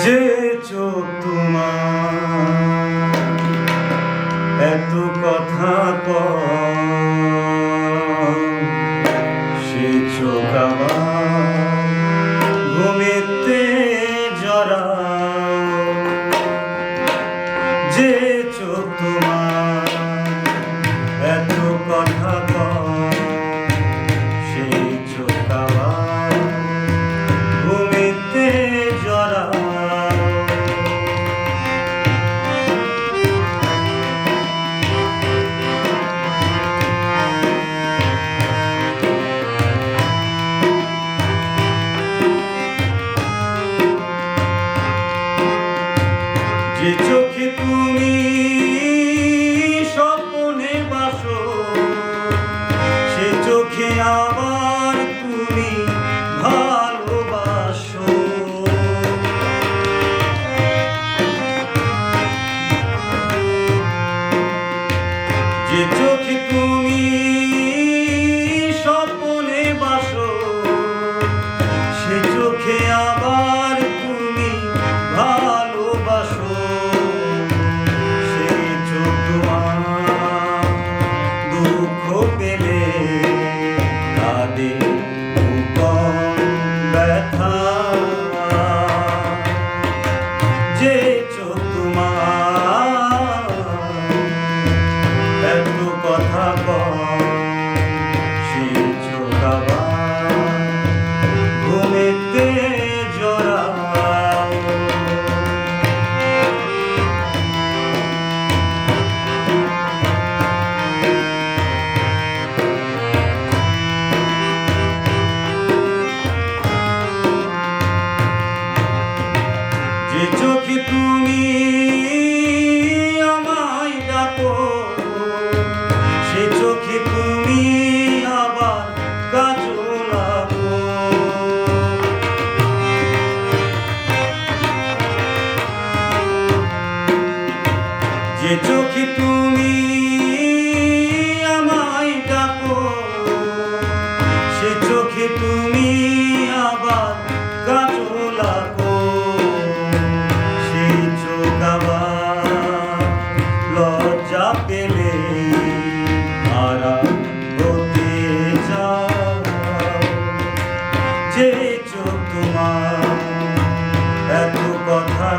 যে চোখ তোমার এত কথা সে চোখ আবার ঘুমেতে জরা। যে চোখ তোমার এত কথা সেই চোখ আবার ঘুমেতে জরা। যে চোখে তুমি স্বপ্নে বাসো সে চোখে আবার তুমি ভালোবাসো। যে চোখে তুমি স্বপ্নে বাসো সে চোখে আবার তুমি ভালোবাসো। সেই চোখ তোমার দুঃখ পেলে কাঁদে কম ব্যথা। যে চোখ তোমার এত কথা সেই চোখ আবার ঘুমেতে জরা। যে চোখে তুমি আমায় ডাকো সে চোখে তুমি আবার কাজল আঁকো। যে চোখে তুমি আমায় ডাকো সে চোখে তুমি আবার কাজল আঁকো। সেই চোখ আবার লজ্জা পেলে আড়াল হতে যাও। যে চোখ তোমার এত কথা